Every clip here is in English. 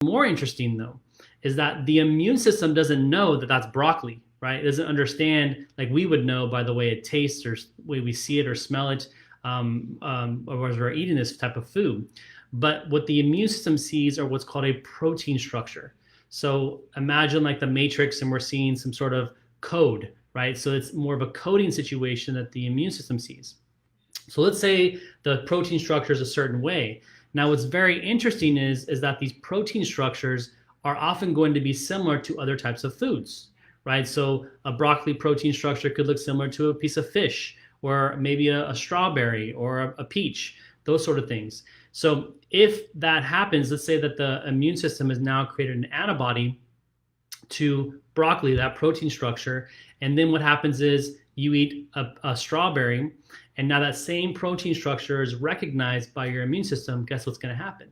More interesting though, is that the immune system doesn't know that that's broccoli, right? It doesn't understand like we would know by the way it tastes or the way we see it or smell it, or as we're eating this type of food. But what the immune system sees are what's called a protein structure. So imagine like the matrix and we're seeing some sort of code, right? So it's more of a coding situation that the immune system sees. So let's say the protein structure is a certain way. Now, what's very interesting is that these protein structures are often going to be similar to other types of foods, right? So a broccoli protein structure could look similar to a piece of fish, or maybe a strawberry or a peach, those sort of things. So if that happens, let's say that the immune system has now created an antibody to broccoli, that protein structure, and then what happens is you eat a strawberry, and now that same protein structure is recognized by your immune system. Guess what's going to happen?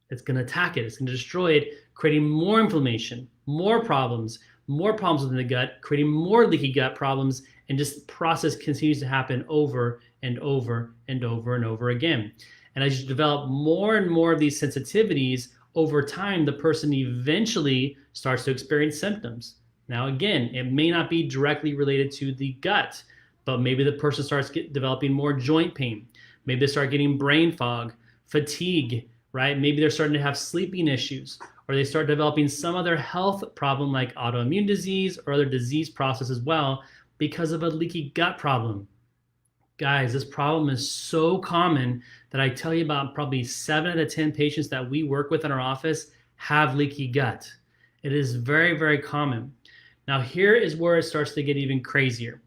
It's going to attack it. It's going to destroy it, creating more inflammation, more problems within the gut, creating more leaky gut problems, and just process continues to happen over and over and over and over again. And as you develop more and more of these sensitivities over time, the person eventually starts to experience symptoms. Now, again, it may not be directly related to the gut, but maybe the person starts developing more joint pain. Maybe they start getting brain fog, fatigue, right? Maybe they're starting to have sleeping issues, or they start developing some other health problem like autoimmune disease or other disease process as well because of a leaky gut problem. Guys, this problem is so common that I tell you about probably 7 out of 10 patients that we work with in our office have leaky gut. It is very, very common. Now, here is where it starts to get even crazier.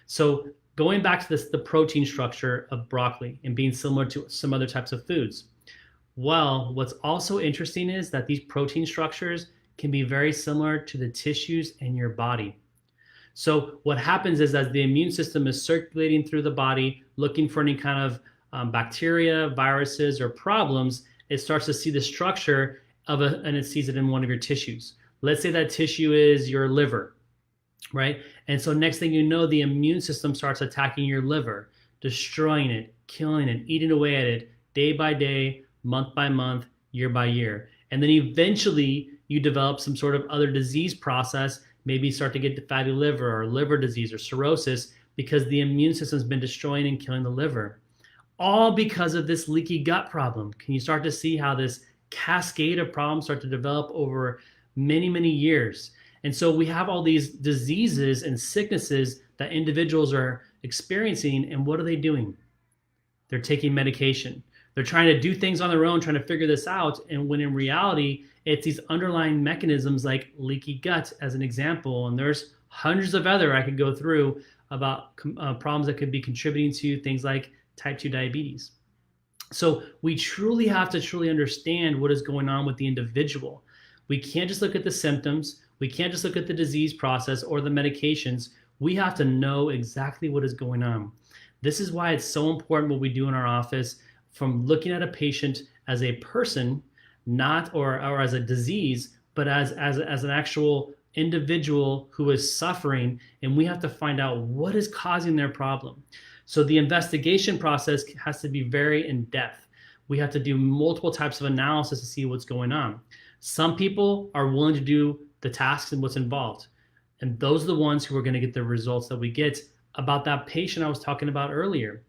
So going back to the protein structure of broccoli and being similar to some other types of foods. Well, what's also interesting is that these protein structures can be very similar to the tissues in your body. So what happens is as the immune system is circulating through the body, looking for any kind of bacteria, viruses, or problems, it starts to see the structure of and it sees it in one of your tissues. Let's say that tissue is your liver, right? And so next thing you know, the immune system starts attacking your liver, destroying it, killing it, eating away at it, day by day, month by month, year by year. And then eventually you develop some sort of other disease process, maybe start to get fatty liver or liver disease or cirrhosis because the immune system's been destroying and killing the liver. All because of this leaky gut problem. Can you start to see how this cascade of problems start to develop over many, many years? And so we have all these diseases and sicknesses that individuals are experiencing, and what are they doing? They're taking medication. They're trying to do things on their own, trying to figure this out, and when in reality, it's these underlying mechanisms like leaky gut as an example, and there's hundreds of other I could go through about problems that could be contributing to things like type 2 diabetes. So we truly have to understand what is going on with the individual. We can't just look at the symptoms. We can't just look at the disease process or the medications. We have to know exactly what is going on. This is why it's so important what we do in our office, from looking at a patient as a person, not or as a disease, but as an actual individual who is suffering, and we have to find out what is causing their problem. So the investigation process has to be very in-depth. We have to do multiple types of analysis to see what's going on. Some people are willing to do the tasks and what's involved, and those are the ones who are going to get the results that we get. About that patient I was talking about earlier,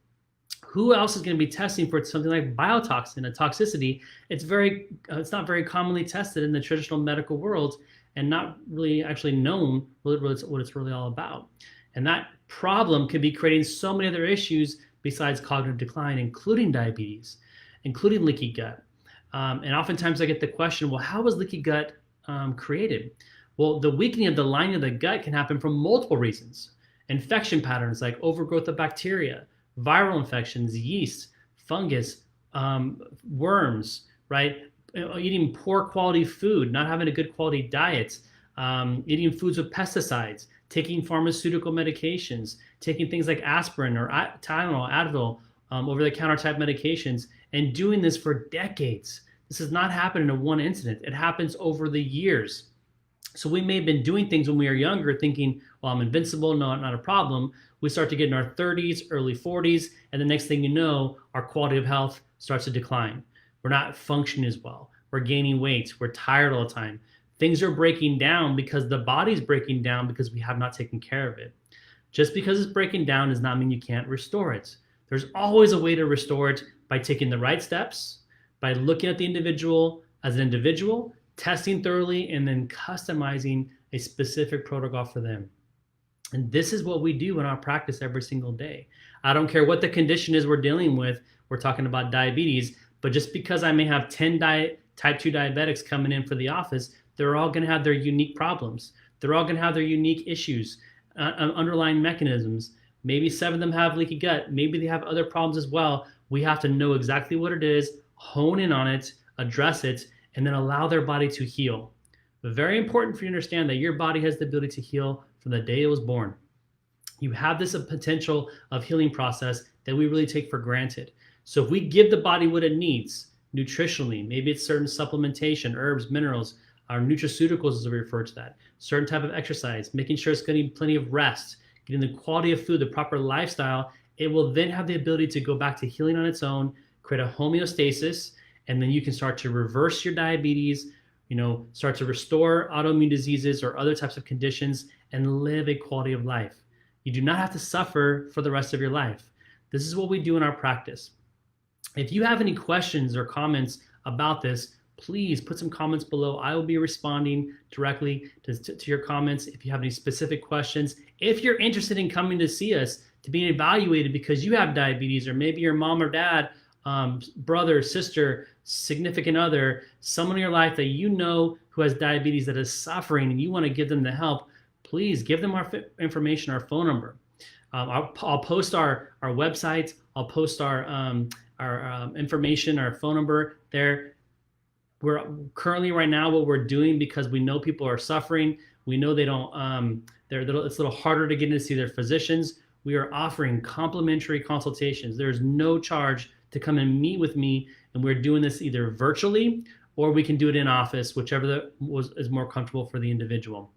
who else is going to be testing for something like biotoxin, a toxicity? It's not very commonly tested in the traditional medical world, and not really actually known what it's really all about. And that problem could be creating so many other issues besides cognitive decline, including diabetes, including leaky gut. And oftentimes I get the question, well, how was leaky gut created? Well, the weakening of the lining of the gut can happen from multiple reasons. Infection patterns like overgrowth of bacteria, viral infections, yeast, fungus, worms, right? Eating poor quality food, not having a good quality diet, eating foods with pesticides, taking pharmaceutical medications, taking things like aspirin or Tylenol, Advil, over-the-counter type medications, and doing this for decades. This has not happened in one incident. It happens over the years. So we may have been doing things when we were younger thinking, well, I'm invincible, no, not a problem. We start to get in our 30s, early 40s, and the next thing you know, our quality of health starts to decline. We're not functioning as well. we're gaining weight, we're tired all the time. Things are breaking down because the body's breaking down because we have not taken care of it. Just because it's breaking down does not mean you can't restore it. There's always a way to restore it by taking the right steps, by looking at the individual as an individual, testing thoroughly, and then customizing a specific protocol for them. And this is what we do in our practice every single day. I don't care what the condition is we're dealing with. We're talking about diabetes, but just because I may have 10 type 2 diabetics coming in for the office, they're all going to have their unique problems. They're all going to have their unique issues, underlying mechanisms. Maybe 7 of them have leaky gut. Maybe they have other problems as well. We have to know exactly what it is, hone in on it, address it, and then allow their body to heal. But very important for you to understand that your body has the ability to heal from the day it was born. You have this potential of healing process that we really take for granted. So if we give the body what it needs nutritionally, maybe it's certain supplementation, herbs, minerals, our nutraceuticals as we refer to that, certain type of exercise, making sure it's getting plenty of rest, getting the quality of food, the proper lifestyle, it will then have the ability to go back to healing on its own, create a homeostasis, and then you can start to reverse your diabetes, start to restore autoimmune diseases or other types of conditions and live a quality of life. You do not have to suffer for the rest of your life. This is what we do in our practice. If you have any questions or comments about this, please put some comments below. I will be responding directly to your comments. If you have any specific questions, if you're interested in coming to see us to be evaluated because you have diabetes, or maybe your mom or dad, brother, sister, significant other, someone in your life that you know who has diabetes that is suffering and you want to give them the help, please give them our information, our phone number. I'll post our website. I'll post our information, our phone number there. We're currently right now what we're doing, because we know people are suffering. We know they don't. It's a little harder to get in to see their physicians. We are offering complimentary consultations. There's no charge to come and meet with me, and we're doing this either virtually or we can do it in office, whichever is more comfortable for the individual.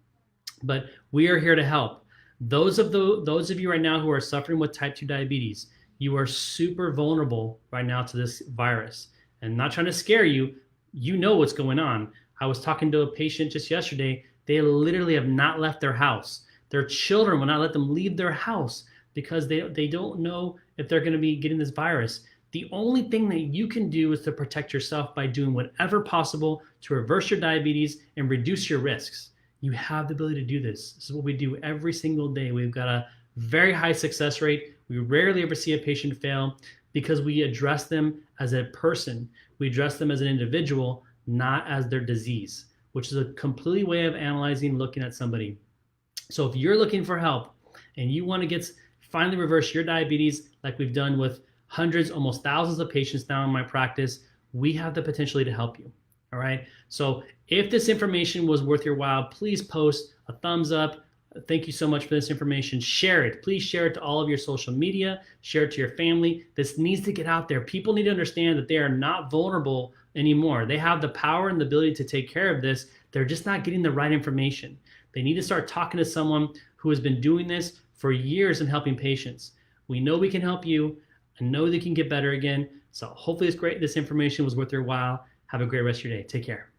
But we are here to help. Those of you right now who are suffering with type 2 diabetes, you are super vulnerable right now to this virus. And I'm not trying to scare you. You know what's going on. I was talking to a patient just yesterday. They literally have not left their house. Their children will not let them leave their house because they don't know if they're going to be getting this virus. The only thing that you can do is to protect yourself by doing whatever possible to reverse your diabetes and reduce your risks. You have the ability to do this. This is what we do every single day. We've got a very high success rate. We rarely ever see a patient fail because we address them as a person. We address them as an individual, not as their disease, which is a complete way of analyzing, looking at somebody. So if you're looking for help and you want to finally reverse your diabetes, like we've done with hundreds, almost thousands of patients now in my practice, we have the potential to help you. All right. So if this information was worth your while, please post a thumbs up. Thank you so much for this information. Share it. Please share it to all of your social media. Share it to your family. This needs to get out there. People need to understand that they are not vulnerable anymore. They have the power and the ability to take care of this. They're just not getting the right information. They need to start talking to someone who has been doing this for years and helping patients. We know we can help you and know they can get better again. So hopefully this information was worth your while. Have a great rest of your day. Take care.